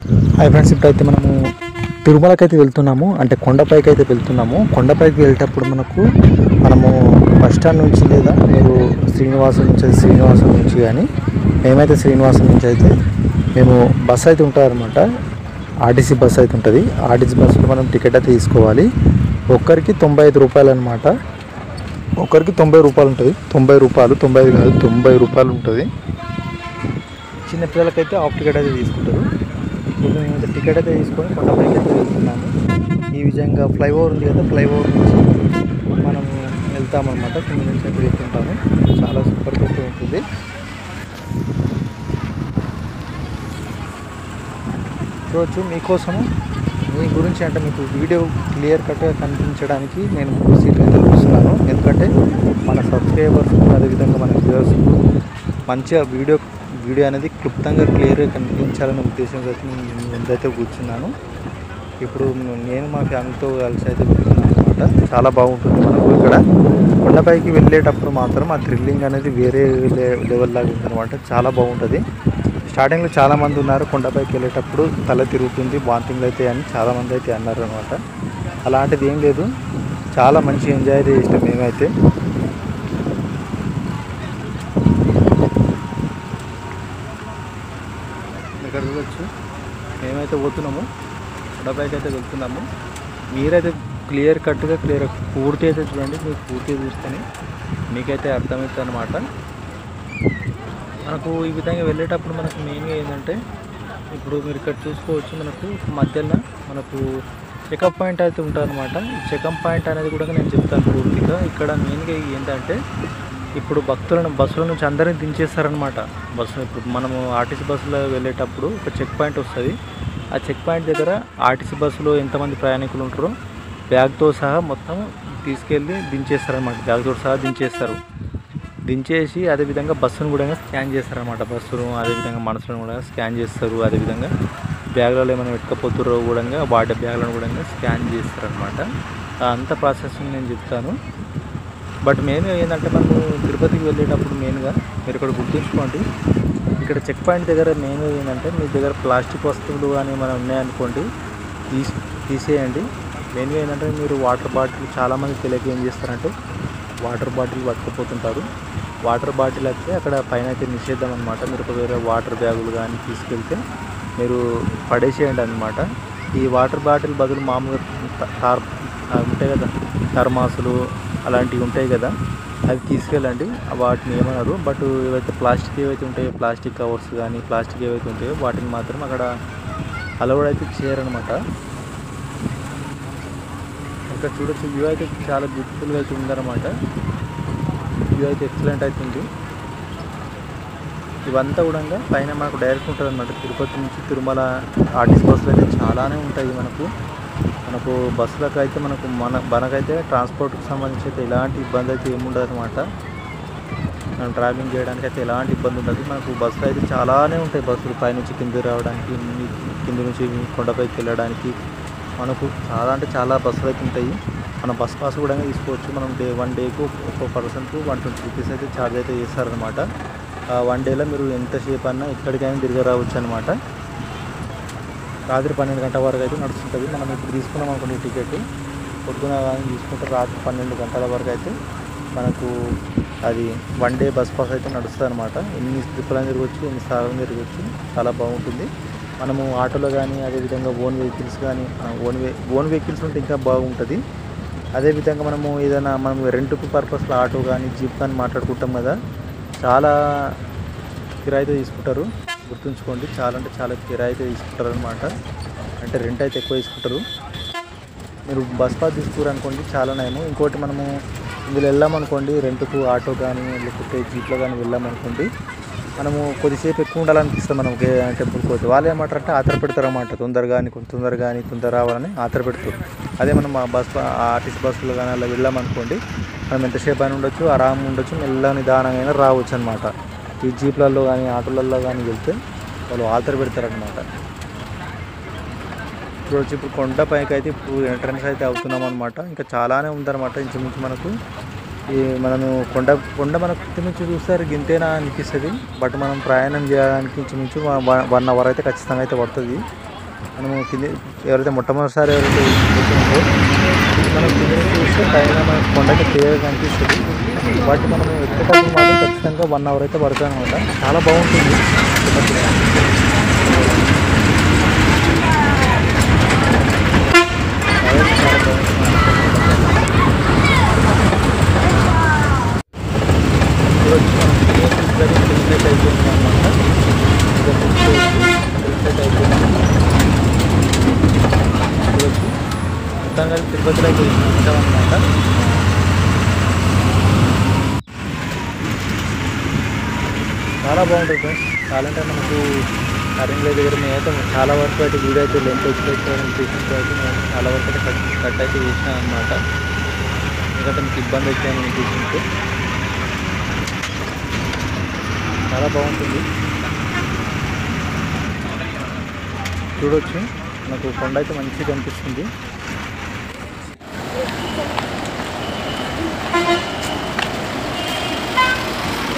Hi friends, ఇప్పుడైతే మనము తిరుమలకి అయితే వెళ్తున్నాము. అంటే కొండపైకి అయితే వెళ్తున్నాము. కొండపైకి వెళ్ళేటప్పుడు మనము బస్ స్టాండ్ నుంచి లేదా మీరు శ్రీనివాసం నుంచి కానీ మేమైతే శ్రీనివాసం నుంచి అయితే మేము బస్ అయితే ఉంటుందన్నమాట. ఆర్టీసీ బస్ అయితే ఉంటుంది. ఆర్టీసీ బస్సులో మనం టికెట్ అయితే తీసుకోవాలి. ఒక్కరికి 95 రూపాయలు అనమాట. ఒక్కరికి 90 రూపాయలు ఉంటుంది. 90 రూపాయలు, 95 కాదు, 90 రూపాయలు ఉంటుంది. చిన్నపిల్లలకైతే హాఫ్ టికెట్ అయితే తీసుకుంటారు. ఇప్పుడు మేము టికెట్ అయితే తీసుకొని కొండపైకి అయితే వెళ్తున్నాము. ఈ విధంగా ఫ్లైఓవర్ ఉంది కదా, ఫ్లైఓవర్ నుంచి మనము వెళ్తామన్నమాట. కింద నుంచి అయితే వెళ్తుంటాము. చాలా సూపర్గా ఉంటుంది. చూడవచ్చు. మీకోసము మీ గురించి అంటే మీకు వీడియో క్లియర్ కట్గా కనిపించడానికి నేను సీట్లు అయితే చూస్తున్నాను. ఎందుకంటే మన సబ్స్క్రైబర్స్ అదేవిధంగా మన వ్యూవర్స్కు మంచిగా వీడియో అనేది క్లుప్తంగా క్లియర్గా కనిపించాలనే ఉద్దేశంతో అయితే నేను ముందైతే కూర్చున్నాను. ఇప్పుడు నేను మా ఫ్యామిలీతో కలిసి అయితే వెళ్తున్నాను అనమాట. చాలా బాగుంటుంది. మనకు ఇక్కడ కొండపైకి వెళ్ళేటప్పుడు మాత్రం ఆ థ్రిల్లింగ్ అనేది వేరే లెవెల్ లాగా ఉందన్నమాట. చాలా బాగుంటుంది. స్టార్టింగ్లో చాలామంది ఉన్నారు కొండపైకి వెళ్ళేటప్పుడు తల తిరుగుతుంది, వాంతింగ్లు అయితే అని చాలామంది అయితే అన్నారు అనమాట. అలాంటిది ఏం లేదు. చాలా మంచి ఎంజాయ్ చేసినాం మేమైతే. ఇక్కడ చూడవచ్చు. మేమైతే పోతున్నాము, కొండపైకి అయితే వెళ్తున్నాము. మీరైతే క్లియర్ కట్గా పూర్తి అయితే చూడండి. మీకు పూర్తిగా చూస్తేనే మీకైతే అర్థమవుతుంది అనమాట. మనకు ఈ విధంగా వెళ్ళేటప్పుడు మనకు మెయిన్గా ఏంటంటే ఇప్పుడు మీరు ఇక్కడ చూసుకోవచ్చు. మనకు మధ్యలో మనకు చెకప్ పాయింట్ అయితే ఉంటుంది అనమాట. ఈ చెకప్ పాయింట్ అనేది కూడా నేను చెప్తాను పూర్తిగా. ఇక్కడ మెయిన్గా ఏంటంటే ఇప్పుడు భక్తులను బస్సుల నుంచి అందరినీ దించేస్తారనమాట. ఇప్పుడు మనము ఆర్టీసీ బస్సులో వెళ్ళేటప్పుడు ఒక చెక్ పాయింట్ వస్తుంది. ఆ చెక్ పాయింట్ దగ్గర ఆర్టీసీ బస్సులో ఎంతమంది ప్రయాణికులు ఉంటారో బ్యాగ్తో సహా మొత్తం తీసుకెళ్ళి దించేస్తారనమాట. బ్యాగ్తో సహా దించేసి అదేవిధంగా బస్సును కూడా స్కాన్ చేస్తారనమాట. బస్సును అదేవిధంగా మనసులను కూడా స్కాన్ చేస్తారు. అదేవిధంగా బ్యాగ్లలో ఏమైనా పెట్టుకపోతుర్రో కూడా వాటి బ్యాగ్లను కూడా స్కాన్ చేస్తారనమాట. అంత ప్రాసెస్ని నేను చెప్తాను. బట్ మెయిన్గా ఏంటంటే మనము తిరుపతికి వెళ్ళేటప్పుడు మెయిన్గా మీరు ఇక్కడ గుర్తుంచుకోండి. ఇక్కడ చెక్ పాయింట్ దగ్గర మెయిన్గా ఏంటంటే మీ దగ్గర ప్లాస్టిక్ వస్తువులు కానీ ఏమైనా ఉన్నాయనుకోండి తీసేయండి. మెయిన్గా ఏంటంటే మీరు వాటర్ బాటిల్ చాలామంది తెలియక ఏం చేస్తారంటే వాటర్ బాటిల్ పట్టుకుపోతుంటారు. వాటర్ బాటిల్ అయితే అక్కడ పైన అయితే నిషేధం అనమాట. మీరు ఒకవేళ వాటర్ బ్యాగులు కానీ తీసుకెళ్తే మీరు పడేసేయండి అనమాట. ఈ వాటర్ బాటిల్ బదులు మామూలుగా ఉంటాయి కదా, థర్మాసులు అలాంటివి ఉంటాయి కదా, అవి తీసుకెళ్ళండి. వాటిని ఏమన్నారు. బట్ ఏవైతే ప్లాస్టిక్ ఏవైతే ఉంటాయో, ప్లాస్టిక్ కవర్స్ కానీ ప్లాస్టిక్ ఏవైతే ఉంటాయో వాటిని మాత్రం అక్కడ అలౌడ్ అయితే చేయరనమాట. ఇక్కడ చూడొచ్చు. వ్యూ అయితే చాలా బ్యూటిఫుల్గా అయితే ఉందన్నమాట. వ్యూ అయితే ఎక్సలెంట్ అవుతుంది. ఇవంతా కూడా పైన మనకు డైరెక్ట్ ఉంటుంది అనమాట. తిరుపతి నుంచి తిరుమల ఆర్టీసీ బస్సులు అయితే చాలానే ఉంటాయి. మనకు బస్సులకు అయితే మనకైతే ట్రాన్స్పోర్ట్కి సంబంధించి అయితే ఎలాంటి ఇబ్బంది అయితే ఏముండదు అనమాట. మనం ట్రావెలింగ్ చేయడానికి అయితే ఎలాంటి ఇబ్బంది ఉండదు. మనకు బస్సులు అయితే చాలానే ఉంటాయి. బస్సులు పైనుంచి కింద రావడానికి, కింద నుంచి కొండపైకి వెళ్ళడానికి మనకు చాలా బస్సులు అయితే ఉంటాయి. మన బస్ పాస్ కూడా తీసుకోవచ్చు. మనం వన్ డేకు ఒక్కో పర్సన్కు 120 రూపీస్ అయితే ఛార్జ్ అయితే చేస్తారనమాట. వన్ డేలో మీరు ఎంతసేపు అన్నా ఎక్కడికైనా తిరిగి రావచ్చు అనమాట. రాత్రి 12 గంటల వరకు అయితే నడుస్తుంటుంది. మనం ఇప్పుడు తీసుకున్నాం అనుకోండి టికెట్, పొద్దున కానీ తీసుకుంటే రాత్రి 12 గంటల వరకు అయితే మనకు అది వన్ డే బస్ పాస్ అయితే నడుస్తుంది అనమాట. ఎన్ని ట్రిప్పులని తిరగవచ్చు, ఎన్ని సార్లు తిరగవచ్చు. చాలా బాగుంటుంది. మనము ఆటోలో కానీ అదేవిధంగా ఓన్ వెహికల్స్ ఉంటే ఇంకా బాగుంటుంది. అదేవిధంగా మనం రెంట్కు పర్పస్లో ఆటో కానీ జీప్ కానీ మాట్లాడుకుంటాం కదా, చాలా కిరాయి అయితే తీసుకుంటారు. గుర్తుంచుకోండి. చాలా కిరాయి అయితే తీసుకుంటారు అనమాట. అంటే రెంట్ అయితే ఎక్కువ తీసుకుంటారు. మీరు బస్ పాస్ తీసుకురు అనుకోండి చాలా నయము. ఇంకోటి మనము ఇందులో వెళ్ళామనుకోండి, రెంట్కు ఆటో కానీ లేకపోతే జీప్లో కానీ వెళ్ళామనుకోండి, మనము కొద్దిసేపు ఎక్కువ ఉండాలనిపిస్తుంది. మనం టెంపుల్కి పోతే వాళ్ళు ఏమంటారంటే ఆతర పెడతారన్నమాట. తొందర రావాలని ఆతర పెడతారు. అదే మనం ఆర్టీసీ బస్సులో కానీ అలా వెళ్ళామనుకోండి, మనం ఎంతసేపు అయినా ఉండొచ్చు, ఆరాము ఉండొచ్చు, మెల్లగా నిదానంగా అయినా రావచ్చు అనమాట. ఈ జీప్లలో కానీ ఆటోలలో కానీ వెళ్తే వాళ్ళు ఆతర పెడతారనమాట. ఇప్పుడు కొండపైకి అయితే ఇప్పుడు ఎంట్రన్స్ అయితే అవుతున్నాం అనమాట. ఇంకా చాలానే ఉందన్నమాట. ఇంచుమించు మనకు ఈ మనము కొండ కొండ మనకు కింద నుంచి చూస్తే గింతేనా అనిపిస్తుంది. బట్ మనం ప్రయాణం చేయడానికి ఇంచుమించు 1 అవర్ అయితే ఖచ్చితంగా అయితే పడుతుంది. మనము కింద ఎవరైతే మొట్టమొదటిసారి ఎవరైతే పోతుందో మనం కింద నుంచి చూస్తే పైన మన కొండకి క్లియర్గా కనిపిస్తుంది. బట్ మనం ఎక్కేటప్పుడు మాత్రం ఖచ్చితంగా 1 అవర్ అయితే పడుతుంది అనమాట. చాలా బాగుంటుంది. మొత్తంగా తిరుపతిలో ఉంటామన్నమాట. చాలా బాగుంటుంది ఫ్రెండ్స్. చాలా అంటే మనకు కరీంనగర్ దగ్గర మేమైతే చాలా వరకు అయితే వీడియో అయితే లెంత్ వచ్చి తీసినప్పుడు అయితే నేను చాలా వరకు అయితే కట్ అయితే చేసినాను అనమాట. ఎందుకంటే మీకు ఇబ్బంది వచ్చాయని తీసినట్టు. చాలా బాగుంటుంది. చూడవచ్చు నాకు కొండ అయితే మంచిగా కనిపిస్తుంది.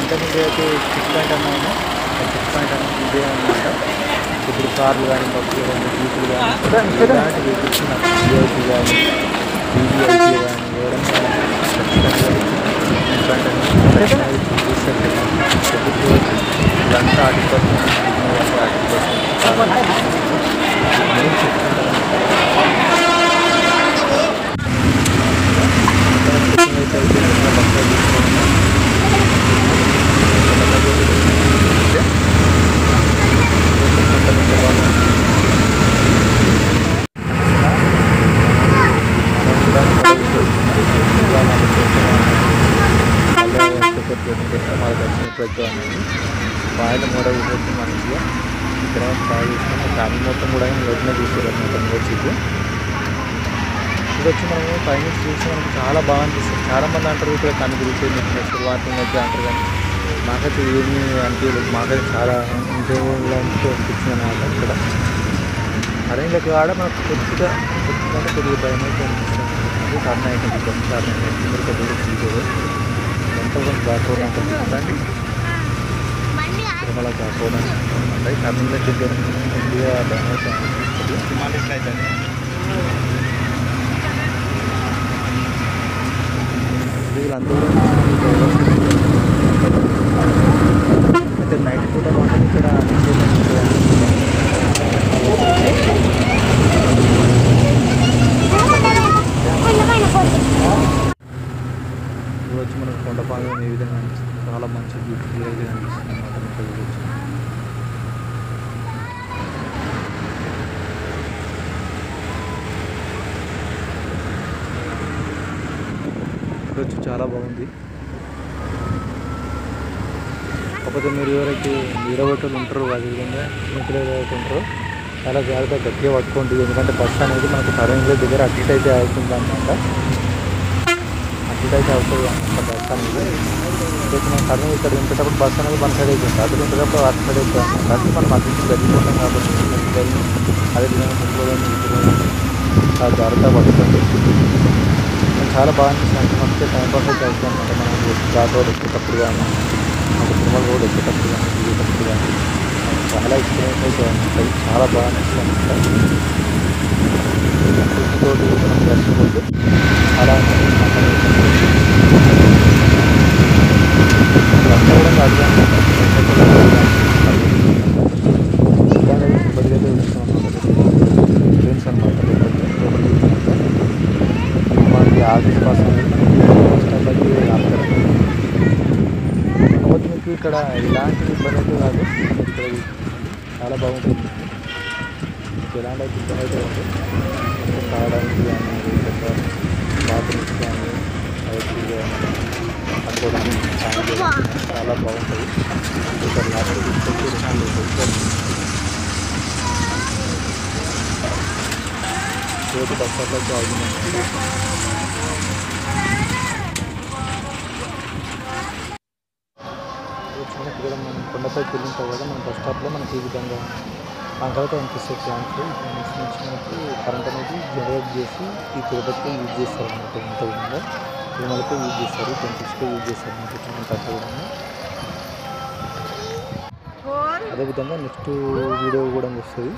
ఇంతకుముందు అయితే సిక్స్ పాయింట్ అన్నాము. సిక్స్ పాయింట్ అనేది ఇదే అనమాట. ఇప్పుడు కార్లు కానీ బస్సులు కానీ జీపులు కానీ ఇలాంటి వెహికల్స్ నాకు విఐపీ కానీ బీబీఐపీ కానీ ఎవరైనా ఖచ్చితంగా సిక్స్ పాయింట్ అనేది చూస్తారు. ఇదంతా 40% బాగా మోడల్ ఉంటుంది మంచిగా. ఇక్కడ బాగా చూసుకుంటే ఫ్యామిలీ మొత్తం కూడా రోడ్నే చూసేవారు వచ్చి. ఇది వచ్చి మనము పైనుంచి చూస్తే మనకు చాలా బాగా అనిపిస్తుంది. చాలామంది అంటారు ఇక్కడ కన్ను గురించి నెక్స్ట్ వాటింగ్ అయితే అంటారు, కానీ మాకైతే ఏమీ అనిపించలేదు. మాకైతే చాలా ఇంటర్వ్యూలో అనిపించింది అన్నమాట. ఇక్కడ అరేంజ్లకు కాడ మనకు కొద్దిగా భయం అయితే అనిపిస్తుంది. టర్న్ అయితే మీరు కొద్దిగా చూసేది ఎంత కొంచెం బాగా అంటే తిరుమల కాకపోవడానికి ఉంటాయి. టర్నింగ్లో కొద్దిగా భయం అయితే అనిపిస్తుంది. వీళ్ళందరూ అయితే నైట్ పూట మాత్రం ఇక్కడ వచ్చి మనకు కొండపాలెం ఏ విధంగా అనిపిస్తుంది. చాలా మంచి బ్యూటిఫుల్ అయితే అనిపిస్తుంది అన్నమాట. వచ్చి చాలా బాగుంది. కాకపోతే మీరు ఎవరైతే నీడబట్టలు ఉంటారో అదేవిధంగా చిన్నపిల్లలు ఎవరైతే ఉంటారో చాలా జాగ్రత్తగా గట్టిగా పట్టుకోండి. ఎందుకంటే బస్సు అనేది మనకు కరీంనగర్ దగ్గర అటు అయితే అవుతుంది అన్నమాట. అటు అయితే అవుతుంది అన్నమాట బస్సు అనేది. మనం కరీంనగర్ ఇక్కడ దింపేటప్పుడు బస్సు అనేది వన్ సైడ్ అవుతుంది, అటు దింపేటప్పుడు అటు సైడ్ అవుతుంది అన్నమాట. అది మనం అటు నుంచి గడిపోతాం కాబట్టి అదేవిధంగా చాలా జాగ్రత్తగా పట్టుకోండి. చాలా బాగా అనిపిస్తుంది. మనకి టైంపాస్ అయితే అవుతుంది అనమాట. మనం ఘాట్ రోడ్ ఎక్కేటప్పుడు కానీ తిరుమల రోడ్ ఎక్కేటప్పుడు కానీ దిగేటప్పుడు కానీ చాలా ఎక్స్పీరియన్స్ అయితే ఉంటుంది. చాలా బాగా అనిపిస్తుంది అనమాట. తోటి మనం దర్శిపోతే చాలా అంతా కూడా అడిగాను బదిలీ అయితే చూస్తాం అన్నమాట. ఫ్రెండ్స్ అనమాట. మనకి ఆఫీస్ పాస్ అనేది కాబట్టి మీకు ఇక్కడ ఎలాంటి ఇబ్బంది అయితే కాదు. ఇక్కడ చాలా బాగుంటుంది. మీకు ఎలాంటి అయితే ఇబ్బంది అయితే ఉంది తాగడానికి కానీ బాత్రూమ్స్ కానీ అనుకోవడానికి చాలా బాగుంటుంది. ఇక్కడ లాస్ట్ రోజు బస్ స్టాప్లో ఆగిందండి. ఇక్కడ మనం కొండపైకి వెళ్ళిన తర్వాత మన బస్ స్టాప్లో మనకి ఈ విధంగా అంకలతో అనిపిస్తే ప్లాంట్స్ నుంచి మనకి కరెంట్ అనేది జనరేట్ చేసి ఈ తిరుపతికి యూజ్ చేస్తారు అన్నమాట. ఇంత విధంగా తిరుమలకే యూజ్ చేస్తారు, టెంపుల్స్కే యూజ్ చేస్తారు అన్నమాట ఇదంతా కూడా. అదేవిధంగా నెక్స్ట్ వీడియో కూడా వస్తుంది.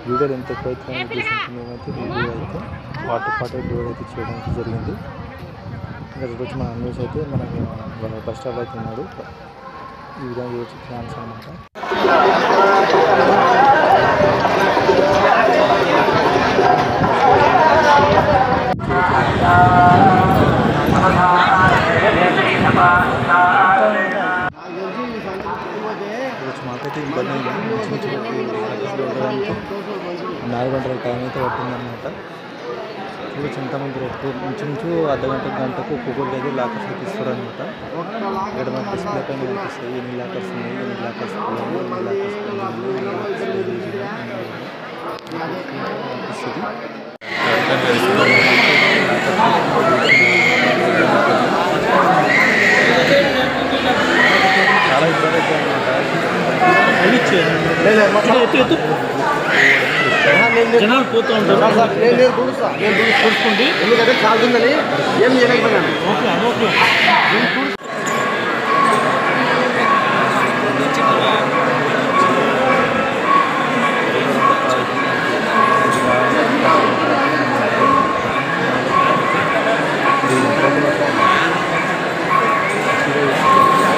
వీడియోలు ఎంత ఎక్కువ అయితే ఉద్దేశంతో మేమైతే రివ్యూ అయితే పార్ట్ వీడియో అయితే చేయడానికి జరిగింది. ఇంకా చూడొచ్చు మన అన్వేష్ అయితే మనకి బస్ స్టాప్ అయితే ఉన్నాడు. ఈ విధంగా చూడొచ్చు ఫ్యాన్స్ అనమాట. మాకైతే ఇబ్బంది ఉండడానికి 4 గంటల టైం అయితే పట్టిందనమాట. చూడొచ్చు ఎంతమంది ఇంచుమించు గంటకు ఒక్కొక్కరికి అయితే లాకర్స్ అయితే ఇస్తారు అనమాట. ఇక్కడ మనకి డిస్ప్లే పైన కనిపిస్తాయి ఎన్ని లాకర్స్ ఉన్నాయి, ఎన్ని లాకర్స్ అనిపిస్తుంది. చాలా ఇబ్బంది అయితే అనమాట. జనాలు పోతూ ఉంటారు. ఎందుకంటే చాలా ఉందని ఏం చేయలేకపోయాను. ఓకే